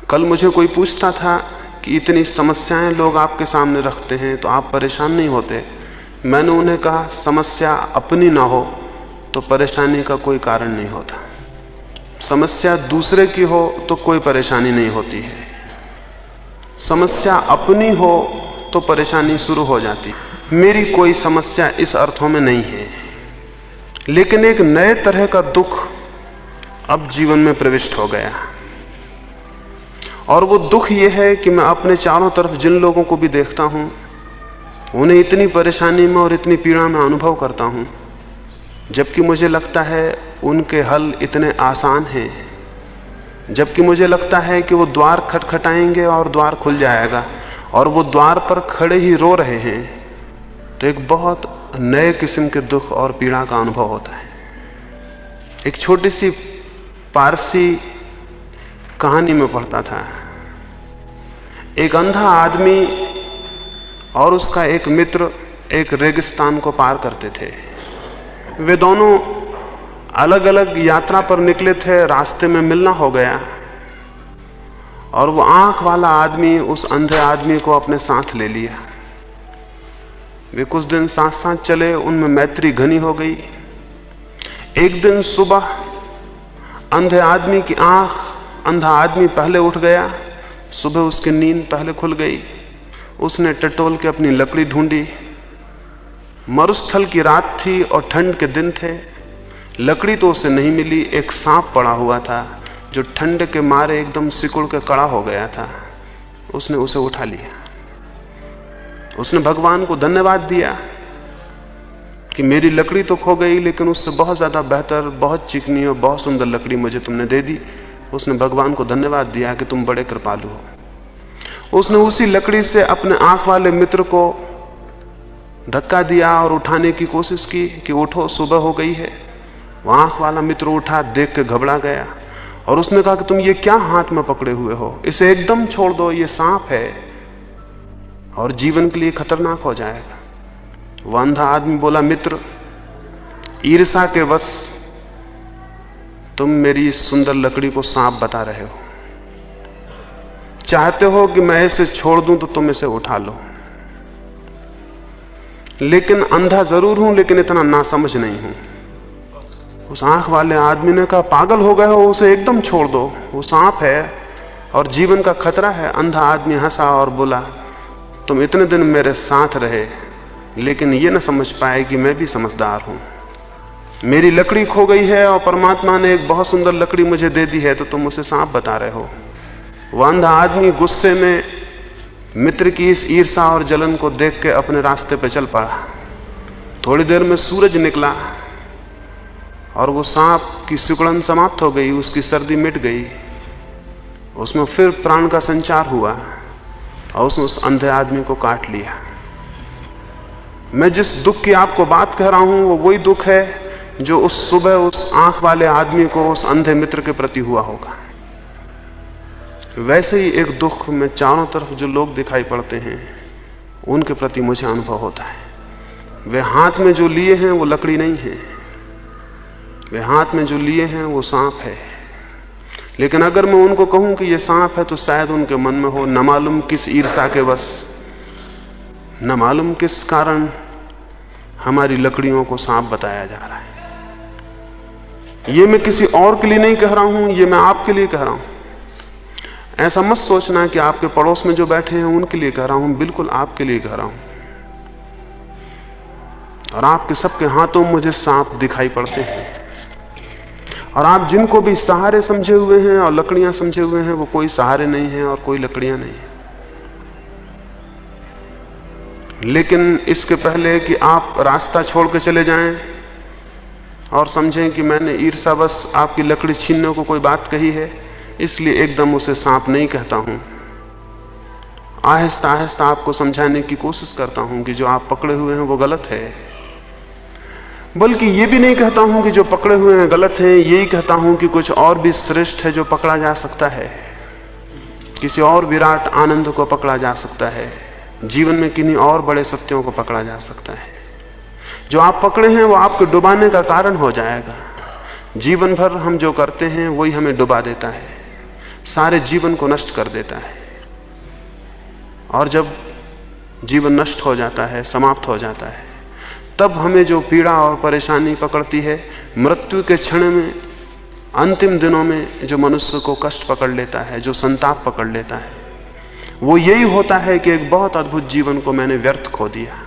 कल मुझे कोई पूछता था कि इतनी समस्याएं लोग आपके सामने रखते हैं तो आप परेशान नहीं होते। मैंने उन्हें कहा, समस्या अपनी ना हो तो परेशानी का कोई कारण नहीं होता। समस्या दूसरे की हो तो कोई परेशानी नहीं होती है। समस्या अपनी हो तो परेशानी शुरू हो जाती। मेरी कोई समस्या इस अर्थों में नहीं है, लेकिन एक नए तरह का दुख अब जीवन में प्रविष्ट हो गया। और वो दुख ये है कि मैं अपने चारों तरफ जिन लोगों को भी देखता हूं, उन्हें इतनी परेशानी में और इतनी पीड़ा में अनुभव करता हूं, जबकि मुझे लगता है उनके हल इतने आसान हैं। जबकि मुझे लगता है कि वो द्वार खटखटाएंगे और द्वार खुल जाएगा, और वो द्वार पर खड़े ही रो रहे हैं, तो एक बहुत नए किस्म के दुख और पीड़ा का अनुभव होता है। एक छोटी सी पारसी कहानी में पढ़ता था। एक अंधा आदमी और उसका एक मित्र एक रेगिस्तान को पार करते थे। वे दोनों अलग अलग यात्रा पर निकले थे। रास्ते में मिलना हो गया और वो आंख वाला आदमी उस अंधे आदमी को अपने साथ ले लिया। वे कुछ दिन साथ साथ चले, उनमें मैत्री घनी हो गई। एक दिन सुबह अंधे आदमी की आंख, अंधा आदमी पहले उठ गया। सुबह उसकी नींद पहले खुल गई। उसने टटोल के अपनी लकड़ी ढूंढी। मरुस्थल की रात थी और ठंड के दिन थे। लकड़ी तो उसे नहीं मिली। एक सांप पड़ा हुआ था जो ठंड के मारे एकदम सिकुड़ के कड़ा हो गया था। उसने उसे उठा लिया। उसने भगवान को धन्यवाद दिया कि मेरी लकड़ी तो खो गई, लेकिन उससे बहुत ज्यादा बेहतर, बहुत चिकनी और बहुत सुंदर लकड़ी मुझे तुमने दे दी। उसने भगवान को धन्यवाद दिया कि तुम बड़े कृपालु हो। उसने उसी लकड़ी से अपने आंख वाले मित्र को धक्का दिया और उठाने की कोशिश की कि उठो, सुबह हो गई है। वो आंख वाला मित्र उठा, देख के घबरा गया और उसने कहा कि तुम ये क्या हाथ में पकड़े हुए हो, इसे एकदम छोड़ दो, ये सांप है और जीवन के लिए खतरनाक हो जाएगा। वह अंधा आदमी बोला, मित्र, ईर्ष्या के वश तुम मेरी इस सुंदर लकड़ी को सांप बता रहे हो। चाहते हो कि मैं इसे छोड़ दूं तो तुम इसे उठा लो। लेकिन अंधा जरूर हूं, लेकिन इतना नासमझ नहीं हूं। उस आंख वाले आदमी ने कहा, पागल हो गए हो, उसे एकदम छोड़ दो, वो सांप है और जीवन का खतरा है। अंधा आदमी हंसा और बोला, तुम इतने दिन मेरे साथ रहे लेकिन ये ना समझ पाए कि मैं भी समझदार हूं। मेरी लकड़ी खो गई है और परमात्मा ने एक बहुत सुंदर लकड़ी मुझे दे दी है, तो तुम उसे सांप बता रहे हो। वह अंधा आदमी गुस्से में मित्र की इस ईर्ष्या और जलन को देख के अपने रास्ते पर चल पड़ा। थोड़ी देर में सूरज निकला और वो सांप की सिकुड़न समाप्त हो गई, उसकी सर्दी मिट गई। उसमें फिर प्राण का संचार हुआ और उसने उस अंधे आदमी को काट लिया। मैं जिस दुख की आपको बात कह रहा हूं वो वही दुख है जो उस सुबह उस आंख वाले आदमी को उस अंधे मित्र के प्रति हुआ होगा। वैसे ही एक दुख में चारों तरफ जो लोग दिखाई पड़ते हैं उनके प्रति मुझे अनुभव होता है। वे हाथ में जो लिए हैं वो लकड़ी नहीं है, वे हाथ में जो लिए हैं वो सांप है। लेकिन अगर मैं उनको कहूं कि ये सांप है तो शायद उनके मन में हो, न मालूम किस ईर्ष्या के वश, न मालूम किस कारण हमारी लकड़ियों को सांप बताया जा रहा है। ये मैं किसी और के लिए नहीं कह रहा हूं, ये मैं आपके लिए कह रहा हूं। ऐसा मत सोचना कि आपके पड़ोस में जो बैठे हैं उनके लिए कह रहा हूं, बिल्कुल आपके लिए कह रहा हूं। और आपके सबके हाथों में मुझे सांप दिखाई पड़ते हैं। और आप जिनको भी सहारे समझे हुए हैं और लकड़ियां समझे हुए हैं, वो कोई सहारे नहीं है और कोई लकड़ियां नहीं है। लेकिन इसके पहले कि आप रास्ता छोड़ के चले जाएं और समझें कि मैंने ईर्ष्यावश आपकी लकड़ी छीनने को कोई बात कही है, इसलिए एकदम उसे सांप नहीं कहता हूं। आहिस्ता आहिस्ता आपको समझाने की कोशिश करता हूं कि जो आप पकड़े हुए हैं वो गलत है। बल्कि ये भी नहीं कहता हूं कि जो पकड़े हुए हैं गलत है, यही कहता हूं कि कुछ और भी श्रेष्ठ है जो पकड़ा जा सकता है। किसी और विराट आनंद को पकड़ा जा सकता है, जीवन में किन्हीं और बड़े सत्यों को पकड़ा जा सकता है। जो आप पकड़े हैं वो आपके डुबाने का कारण हो जाएगा। जीवन भर हम जो करते हैं वही हमें डुबा देता है। सारे जीवन को नष्ट कर देता है। और जब जीवन नष्ट हो जाता है, समाप्त हो जाता है, तब हमें जो पीड़ा और परेशानी पकड़ती है, मृत्यु के क्षण में, अंतिम दिनों में जो मनुष्य को कष्ट पकड़ लेता है, जो संताप पकड़ लेता है, वो यही होता है कि एक बहुत अद्भुत जीवन को मैंने व्यर्थ खो दिया।